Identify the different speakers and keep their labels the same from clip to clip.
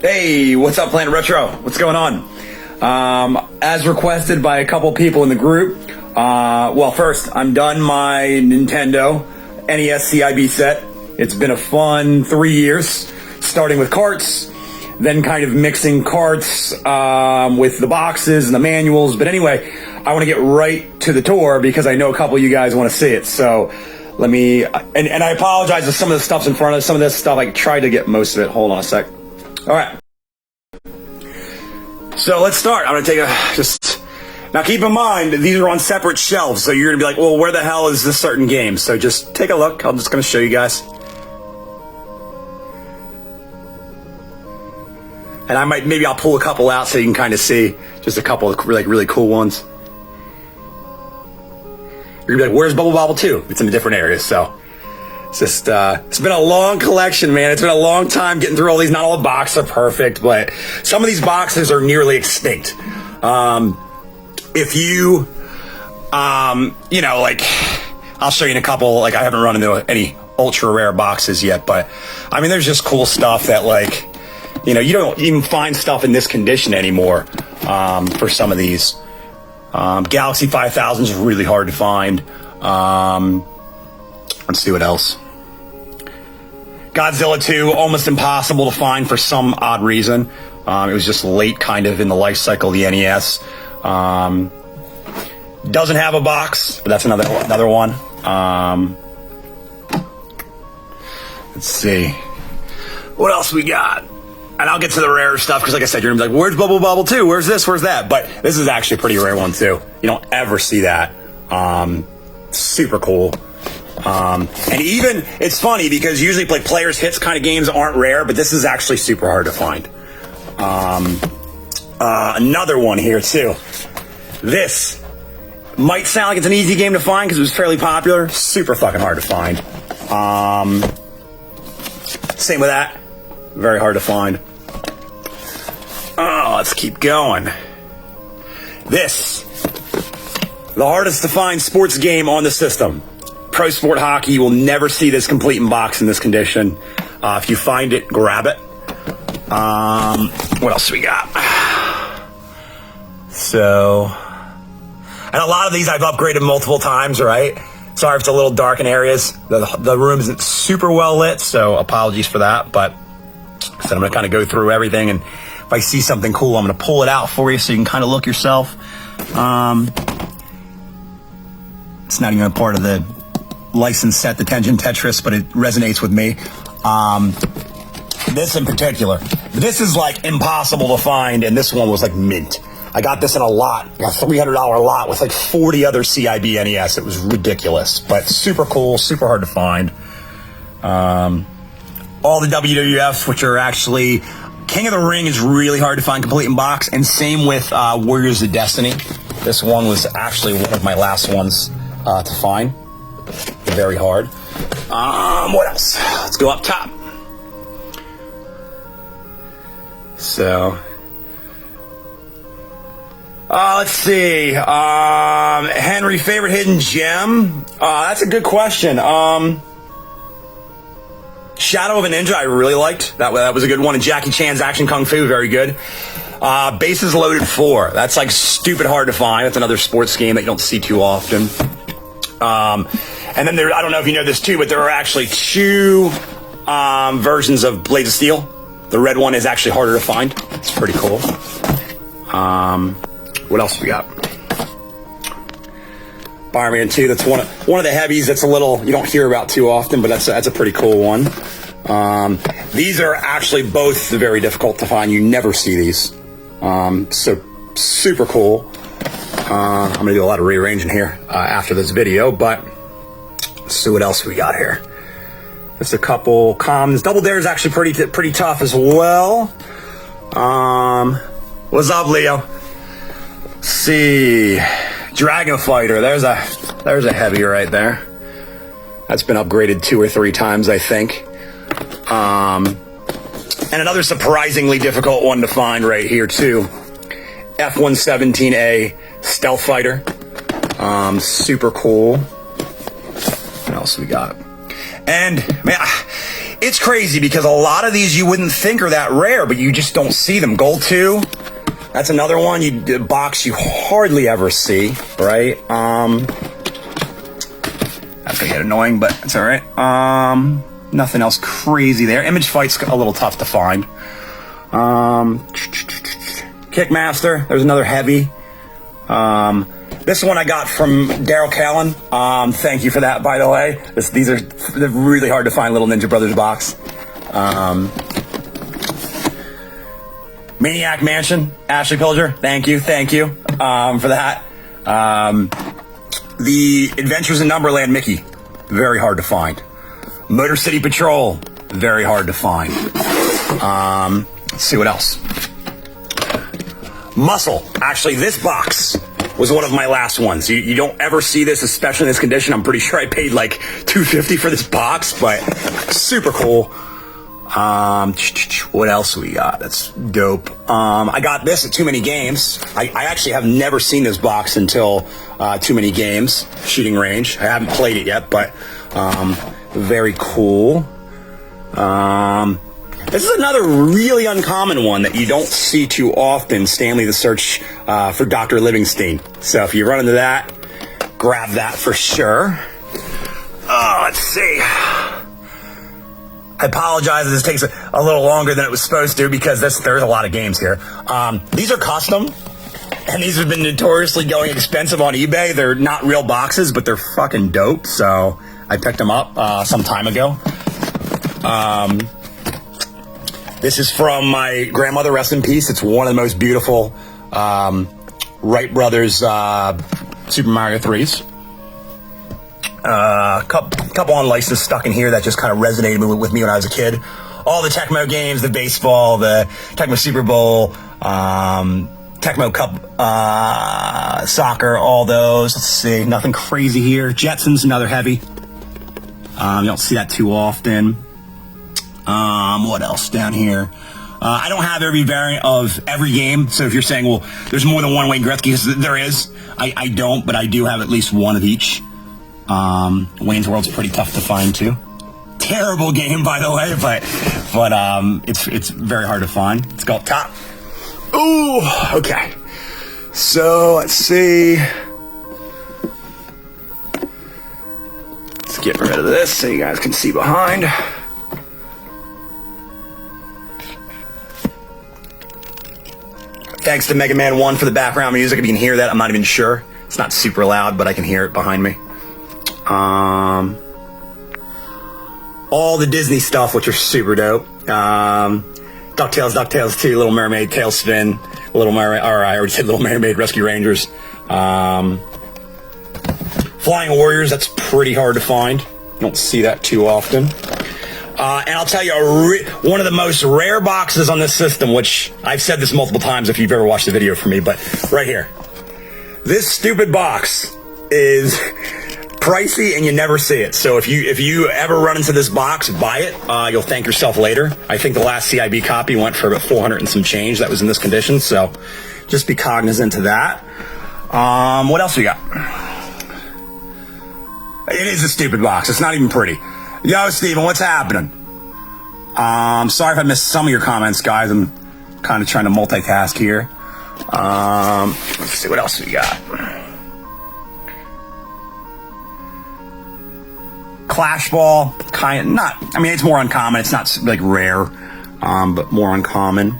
Speaker 1: Hey, what's up, Planet Retro? What's going on? As requested by a couple people in the group, well, first, I'm done my Nintendo NES CIB set. It's been a fun 3 years, starting with carts, then kind of mixing carts with the boxes and the manuals. But anyway, I want to get right to the tour because I know a couple of you guys want to see it. So let me, and I apologize if some of the stuff's in front of some of this stuff. I tried to get most of it. Hold on a sec. All right. So let's start. I'm going to take now keep in mind, these are on separate shelves. So you're going to be like, well, where the hell is this certain game? So just take a look. I'm just going to show you guys. And maybe I'll pull a couple out so you can kind of see just a couple of really cool ones. You're gonna be like, where's Bubble Bobble 2? It's in a different area, so it's just, it's been a long collection, man. It's been a long time getting through all these. Not all the boxes are perfect, but some of these boxes are nearly extinct. If you, you know, like, I'll show you in a couple, like I haven't run into any ultra rare boxes yet, but I mean, there's just cool stuff that like, you know, you don't even find stuff in this condition anymore for some of these. Galaxy 5000 is really hard to find. Let's see what else. Godzilla 2, almost impossible to find for some odd reason. It was just late kind of in the life cycle of the NES. Doesn't have a box, but that's another one. Let's see. What else we got? And I'll get to the rare stuff because, like I said, you're going to be like, where's Bubble Bobble 2? Where's this? Where's that? But this is actually a pretty rare one, too. You don't ever see that. Super cool. And even, it's funny because usually like players' hits kind of games aren't rare, but this is actually super hard to find. Another one here, too. This might sound like it's an easy game to find because it was fairly popular. Super fucking hard to find. Same with that. Very hard to find. Oh, let's keep going. This, the hardest to find sports game on the system. Pro Sport Hockey. You will never see this complete in box in this condition. If you find it, grab it. What else we got? So, and a lot of these I've upgraded multiple times, right? Sorry if it's a little dark in areas. The room isn't super well lit, so apologies for that. But so I'm going to kind of go through everything, and if I see something cool, I'm going to pull it out for you so you can kind of look yourself. It's not even a part of the licensed set, the Tengen Tetris, but it resonates with me. This in particular, this is like impossible to find, and this one was like mint. I got this in a lot, a $300 lot with like 40 other CIB NES. It was ridiculous, but super cool, super hard to find. All the WWFs, which are actually King of the Ring, is really hard to find complete in box, and same with Warriors of Destiny. This one was actually one of my last ones to find. Very hard. What else? Let's go up top. So, let's see. Henry, favorite hidden gem? That's a good question. Shadow of a Ninja, I really liked. That was a good one. And Jackie Chan's Action Kung Fu, very good. Bases Loaded 4. That's like stupid hard to find. That's another sports game that you don't see too often. And then I don't know if you know this too, but there are actually two versions of Blades of Steel. The red one is actually harder to find. It's pretty cool. What else we got? Fireman 2, that's one of the heavies that's a little, you don't hear about too often, but that's a pretty cool one. These are actually both very difficult to find. You never see these. So super cool. I'm going to do a lot of rearranging here after this video, but let's see what else we got here. Just a couple comms. Double Dare is actually pretty tough as well. What's up, Leo? Let's see. Dragon Fighter. There's a heavy right there. That's been upgraded 2 or 3 times, I think. And another surprisingly difficult one to find right here too. F-117A Stealth Fighter. Super cool. What else we got? And man, It's crazy because a lot of these you wouldn't think are that rare, but you just don't see them. Gold 2, that's another one, a box you hardly ever see, right? That's gonna get annoying, but it's all right. Nothing else crazy there. Image Fight's a little tough to find. Kickmaster, there's another heavy. This one I got from Daryl Callan. Thank you for that, by the way. They're really hard to find, Little Ninja Brothers box. Maniac Mansion, Ashley Pilger. Thank you for that. The Adventures in Numberland Mickey, very hard to find. Motor City Patrol, very hard to find. Let's see what else. Muscle. Actually, this box was one of my last ones. You don't ever see this, especially in this condition. I'm pretty sure I paid like $250 for this box, but super cool. What else we got? That's dope. I got this at Too Many Games. I actually have never seen this box until Too Many Games shooting range. I haven't played it yet, but very cool. This is another really uncommon one that you don't see too often, Stanley the Search for Dr. Livingstone. So if you run into that, grab that for sure. Let's see. I apologize if this takes a little longer than it was supposed to because there's a lot of games here. These are custom, and these have been notoriously going expensive on eBay. They're not real boxes, but they're fucking dope, so I picked them up some time ago. This is from my grandmother, rest in peace. It's one of the most beautiful Wright Brothers Super Mario 3s. Couple unlicensed stuck in here that just kind of resonated with me when I was a kid. All the Tecmo games, the baseball, the Tecmo Super Bowl, Tecmo Cup soccer, all those. Let's see, nothing crazy here. Jetsons, another heavy. You don't see that too often. What else down here? I don't have every variant of every game, so if you're saying, well, there's more than one Wayne Gretzky, there is. I don't, but I do have at least one of each. Wayne's World's pretty tough to find too. Terrible game, by the way, but it's very hard to find. Let's go up top. Ooh, okay. So let's see. Let's get rid of this so you guys can see behind. Thanks to Mega Man 1 for the background music. If you can hear that, I'm not even sure. It's not super loud, but I can hear it behind me. All the Disney stuff, which are super dope. Ducktales 2, Little Mermaid, Tailspin, Little Mermaid, or I already said Little Mermaid, Rescue Rangers. Flying Warriors, that's pretty hard to find. You don't see that too often. And I'll tell you, one of the most rare boxes on this system, which I've said this multiple times if you've ever watched the video for me, but right here. This stupid box is pricey and you never see it. So if you ever run into this box, buy it. You'll thank yourself later. I think the last CIB copy went for about 400 and some change that was in this condition. So just be cognizant of that. What else we got? It is a stupid box. It's not even pretty. Yo, Steven, what's happening? Sorry if I missed some of your comments, guys. I'm kind of trying to multitask here. Let's see what else we got. Clash Ball, it's more uncommon. It's not like rare, but more uncommon.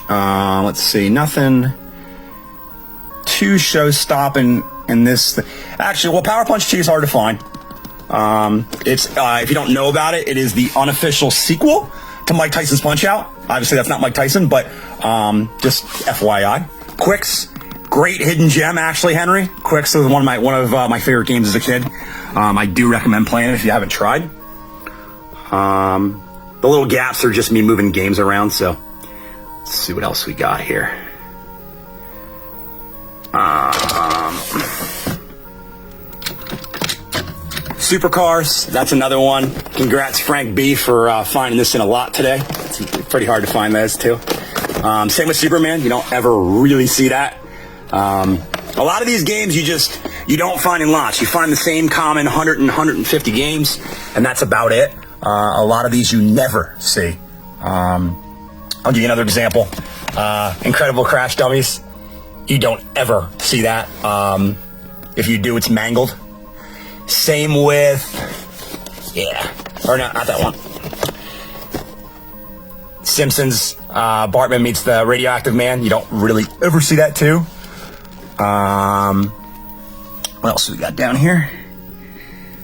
Speaker 1: Let's see, nothing too show-stopping in this. Actually, well, Power Punch 2 is hard to find. It's if you don't know about it, it is the unofficial sequel to Mike Tyson's Punch-Out. Obviously, that's not Mike Tyson, but just FYI. Quicks, great hidden gem, actually, Henry. Quicks is one of my favorite games as a kid. I do recommend playing it if you haven't tried. The little gaps are just me moving games around, so let's see what else we got here. Supercars, that's another one. Congrats, Frank B, for finding this in a lot today. It's pretty hard to find those, too. Same with Superman. You don't ever really see that. A lot of these games you don't find in lots. You find the same common 100 and 150 games, and that's about it. A lot of these you never see. I'll give you another example. Incredible Crash Dummies. You don't ever see that. If you do, it's mangled. Same with, or not that one. Simpsons, Bartman meets the radioactive man. You don't really ever see that too. What else we got down here?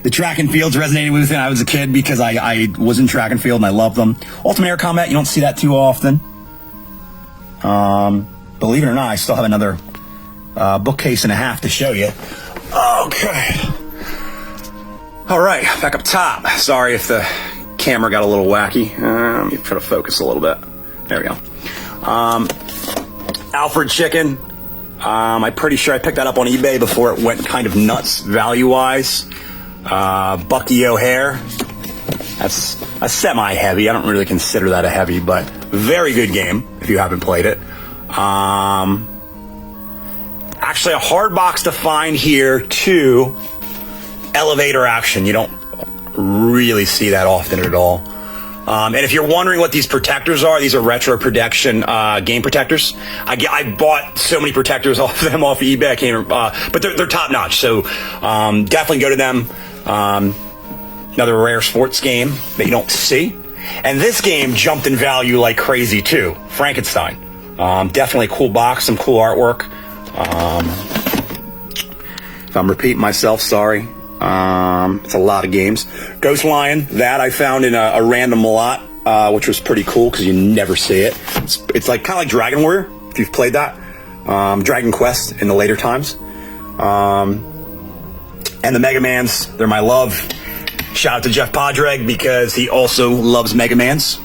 Speaker 1: The track and fields resonated with me when I was a kid because I was in track and field and I loved them. Ultimate Air Combat, you don't see that too often. Believe it or not, I still have another bookcase and a half to show you. Okay. All right, back up top. Sorry if the camera got a little wacky. Let me try to focus a little bit. There we go. Alfred Chicken. I'm pretty sure I picked that up on eBay before it went kind of nuts value-wise. Bucky O'Hare. That's a semi-heavy. I don't really consider that a heavy, but very good game if you haven't played it. Actually, a hard box to find here, too. Elevator action. You don't really see that often at all. And if you're wondering what these protectors are, these are retro protection game protectors. I bought so many protectors off them off eBay. I can't remember, but they're top notch. So definitely go to them. Another rare sports game that you don't see. And this game jumped in value like crazy too. Frankenstein. Definitely a cool box, some cool artwork. If I'm repeating myself, sorry. It's a lot of games. Ghost Lion, that I found in a random lot, which was pretty cool because you never see it. It's like kind of like Dragon Warrior, if you've played that. Dragon Quest in the later times. And the Mega Mans, they're my love. Shout out to Jeff Podreg because he also loves Mega Mans.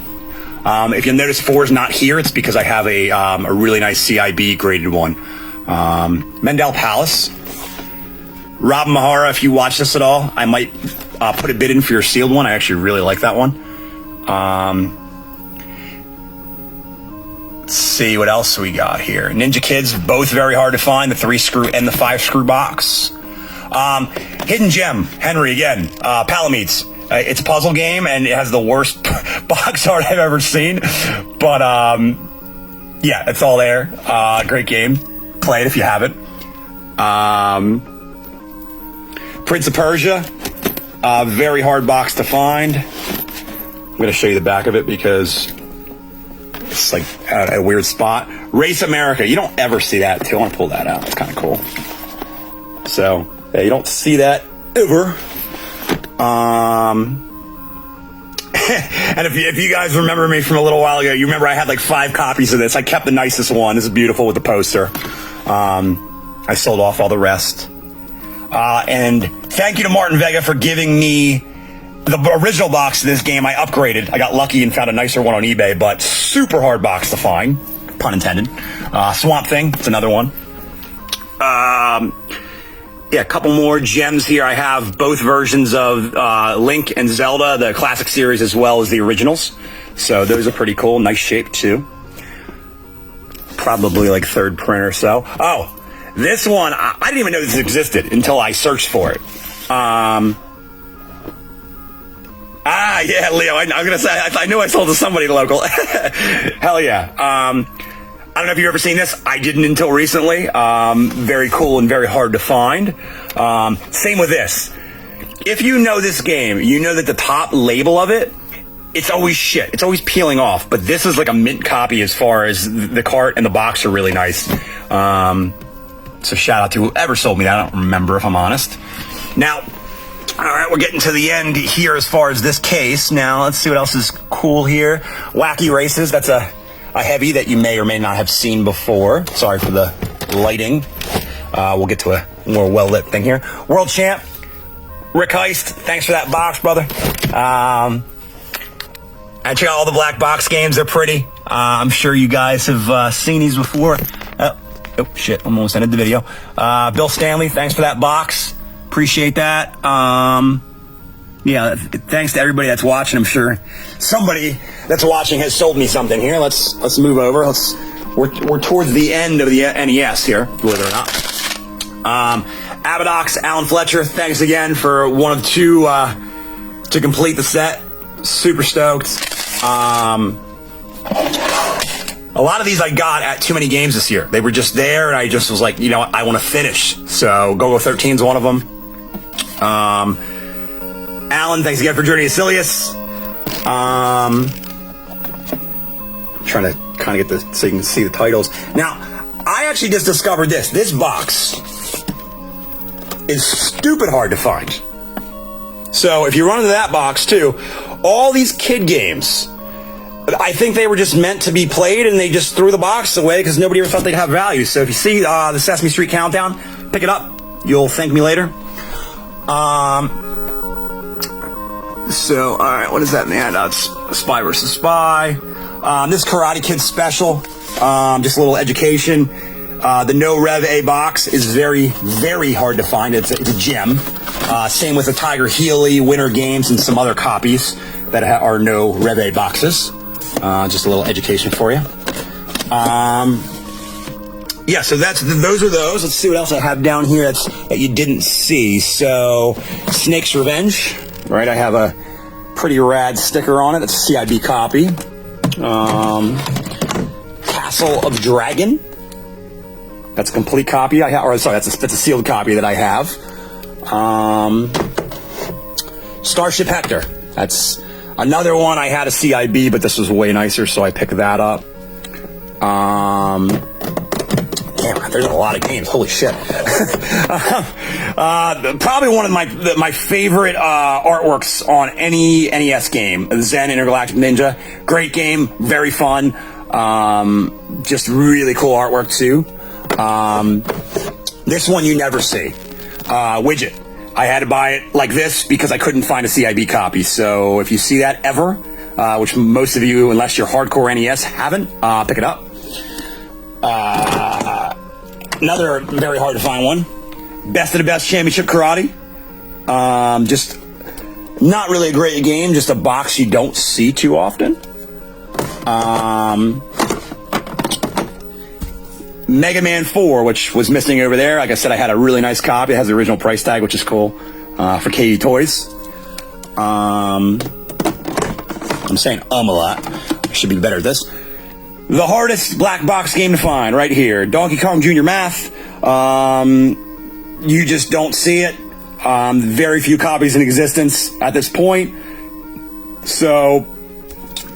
Speaker 1: If you'll notice 4 is not here, it's because I have a really nice CIB graded one. Mendel Palace. Rob Mahara, if you watch this at all, I might put a bid in for your sealed one. I actually really like that one. Let's see what else we got here. Ninja Kids, both very hard to find. The 3-screw and the 5-screw box. Hidden Gem, Henry again. Palamedes. It's a puzzle game and it has the worst box art I've ever seen. But yeah, it's all there. Great game. Play it if you haven't. Prince of Persia, very hard box to find. I'm going to show you the back of it because it's like at a weird spot. Race America, you don't ever see that too. I want to pull that out. It's kind of cool. So, yeah, you don't see that ever. And if you guys remember me from a little while ago, you remember I had like 5 copies of this. I kept the nicest one. This is beautiful with the poster. I sold off all the rest. And thank you to Martin Vega for giving me the original box of this game. I upgraded. I got lucky and found a nicer one on eBay, but super hard box to find. Pun intended. Swamp Thing, it's another one. Yeah, a couple more gems here. I have both versions of Link and Zelda, the classic series as well as the originals. So those are pretty cool. Nice shape too. Probably like 3rd print or so. Oh. This one, I didn't even know this existed until I searched for it. Yeah, Leo, I'm going to say, I knew I sold to somebody local. Hell yeah. I don't know if you've ever seen this. I didn't until recently. Very cool and very hard to find. Same with this. If you know this game, you know that the top label of it, it's always shit. It's always peeling off. But this is like a mint copy as far as the cart and the box are really nice. So shout out to whoever sold me that. I don't remember, if I'm honest. Now, all right, we're getting to the end here as far as this case. Now, let's see what else is cool here. Wacky Races. That's a heavy that you may or may not have seen before. Sorry for the lighting. We'll get to a more well-lit thing here. World Champ. Rick Heist. Thanks for that box, brother. I check out all the black box games. They're pretty. I'm sure you guys have seen these before. Oh, shit, I'm almost ended the video. Bill Stanley, thanks for that box. Appreciate that. Yeah, thanks to everybody that's watching. I'm sure somebody that's watching has sold me something here. Let's move over. We're towards the end of the NES here, believe it or not. Abadox, Alan Fletcher, thanks again for one of 2 to complete the set. super stoked. A lot of these I got at Too Many Games this year. They were just there, and I just was like, you know what, I want to finish. So Go-Go 13 is one of them. Alan, thanks again for Journey to Silius. Trying to kind of get so you can see the titles. Now, I actually just discovered this. This box is stupid hard to find. So if you run into that box too, all these kid games, I think they were just meant to be played, and they just threw the box away because nobody ever thought they'd have value. So if you see the Sesame Street Countdown, pick it up. You'll thank me later. So, all right, what is that, man? It's Spy vs. Spy. This Karate Kid special, just a little education. The No Rev A box is very, very hard to find. It's a gem. Same with the Tiger Healy Winter Games and some other copies that are No Rev A boxes. Just a little education for you. Yeah, so those are those. Let's see what else I have down here that you didn't see. So, Snake's Revenge, right? I have a pretty rad sticker on it. That's a CIB copy. Castle of Dragon. That's a complete copy I have. Or sorry, that's a sealed copy that I have. Starship Hector. That's another one. I had a CIB, but this was way nicer, so I picked that up. Damn, there's a lot of games. Holy shit. Probably one of my favorite artworks on any NES game, Zen Intergalactic Ninja. Great game, very fun. Just really cool artwork too. This one you never see. Widget. I had to buy it like this because I couldn't find a CIB copy. So if you see that ever, which most of you, unless you're hardcore NES, haven't, pick it up. Another very hard to find one. Best of the Best Championship Karate. Just not really a great game, just a box you don't see too often. Mega Man 4, which was missing over there. Like I said, I had a really nice copy. It has the original price tag, which is cool, for KD Toys. I'm saying a lot. I should be better at this. The hardest black box game to find, right here. Donkey Kong Jr. Math. You just don't see it. Very few copies in existence at this point. So,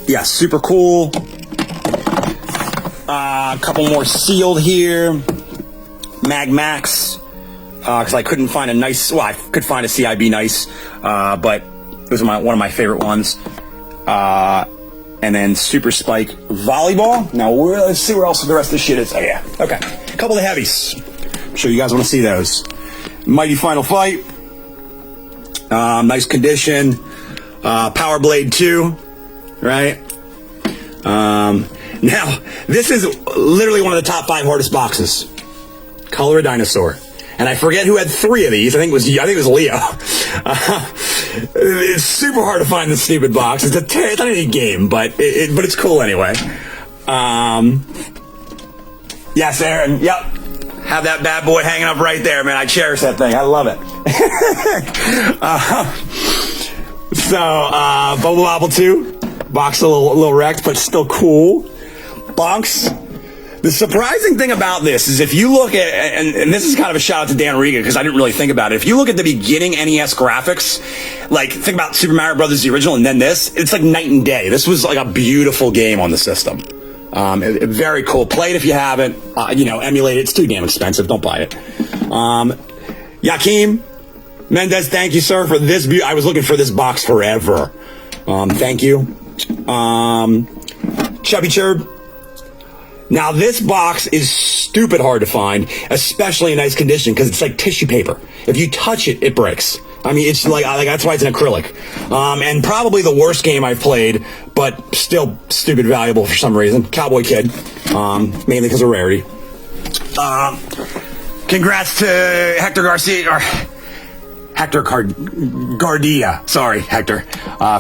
Speaker 1: yeah, super cool. A couple more sealed here. Mag Max. Because I couldn't find a nice... Well, I could find a CIB nice. But those are one of my favorite ones. And then Super Spike Volleyball. Now, let's see where else the rest of the shit is. Oh, yeah. Okay. A couple of heavies. I'm sure you guys want to see those. Mighty Final Fight. Nice condition. Powerblade 2. Right? Now, this is literally one of the top 5 hardest boxes. Color a Dinosaur. And I forget who had 3 of these. I think it was Leo. It's super hard to find this stupid box. It's not a game, but it's cool anyway. Yes, Aaron. Yep. Have that bad boy hanging up right there, man. I cherish that thing. I love it. Bubble Bobble 2. Box a little wrecked, but still cool. Bonks. The surprising thing about this is if you look at, and this is kind of a shout out to Dan Riga because I didn't really think about it. If you look at the beginning NES graphics, like think about Super Mario Brothers, the original, and then this, it's like night and day. This was like a beautiful game on the system. Very cool. Play it if you haven't. Emulate it. It's too damn expensive. Don't buy it. Joaquim Mendez, thank you, sir, for this. I was looking for this box forever. Thank you. Chubby Churb. Now, this box is stupid hard to find, especially in nice condition, because it's like tissue paper. If you touch it, it breaks. I mean, it's like that's why it's an acrylic. And probably the worst game I've played, but still stupid valuable for some reason. Cowboy Kid, mainly because of rarity. Congrats to Hector Garcia, or Hector Gardia. Sorry, Hector,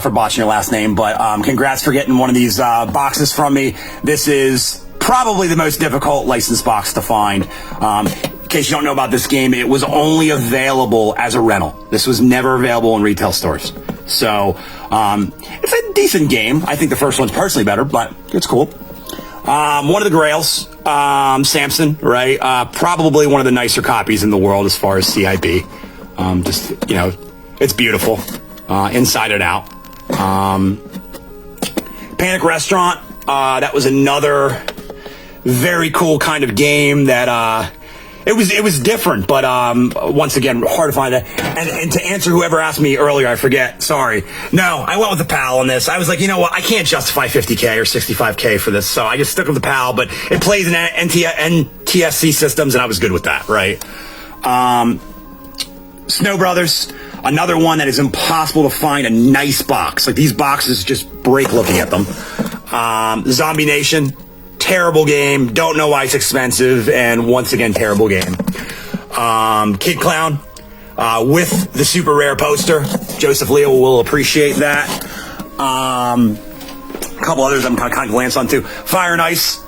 Speaker 1: for botching your last name. But congrats for getting one of these boxes from me. This is probably the most difficult licensed box to find. In case you don't know about this game, it was only available as a rental. This was never available in retail stores. So, it's a decent game. I think the first one's personally better, but it's cool. One of the grails, Samson, right? Probably one of the nicer copies in the world as far as CIB. Just, you know, it's beautiful, inside and out. Panic Restaurant, that was another very cool kind of game that, it was different, but, once again, hard to find it. And to answer whoever asked me earlier, I forget, sorry. No, I went with the PAL on this. I was like, you know what, I can't justify 50K or 65K for this, so I just stuck with the PAL, but it plays in NTSC systems, and I was good with that, right? Snow Brothers, another one that is impossible to find a nice box. Like, these boxes just break looking at them. Zombie Nation, terrible game. Don't know why it's expensive. And once again, terrible game. Kid Clown, with the super rare poster. Joseph Leo will appreciate that. A couple others I'm kind of glance on too. Fire and Ice.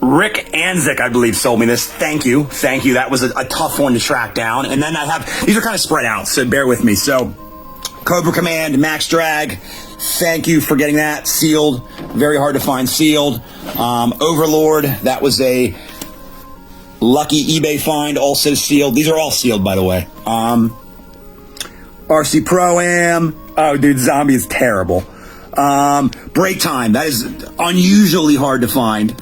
Speaker 1: Rick Anzik, I believe, sold me this. Thank you. Thank you. That was a tough one to track down. And then I have, these are kind of spread out, so bear with me. So, Cobra Command, Max Drag. Thank you for getting that sealed. Very hard to find sealed. Overlord, that was a lucky eBay find, also sealed. These are all sealed, by the way. RC Pro-Am. Oh, dude, Zombie is terrible. Break Time, that is unusually hard to find.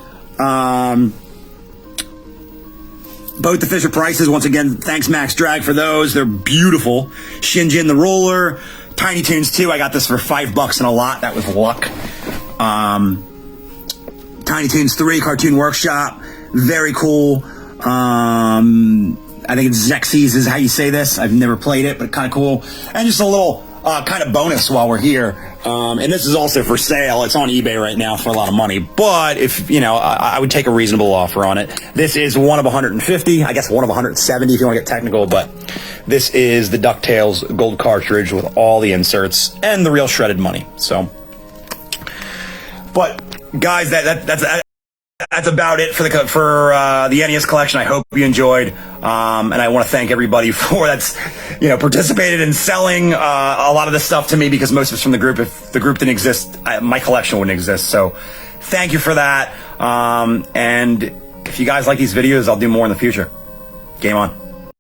Speaker 1: Both the Fisher Prices, once again, thanks Max Drag for those. They're beautiful. Shinjin the Roller. Tiny Toons 2, I got this for $5 in a lot. That was luck. Tiny Toons 3, Cartoon Workshop. Very cool. I think it's Xexes is how you say this. I've never played it, but kind of cool. And just a little kind of bonus while we're here. And this is also for sale. It's on eBay right now for a lot of money. But if, you know, I would take a reasonable offer on it. This is one of 150. I guess one of 170 if you want to get technical. But this is the Ducktales gold cartridge with all the inserts and the real shredded money. So, but guys, that's about it for the NES collection. I hope you enjoyed, and I want to thank everybody for that's participated in selling a lot of this stuff to me, because most of it's from the group. If the group didn't exist, my collection wouldn't exist. So thank you for that. And if you guys like these videos, I'll do more in the future. Game on.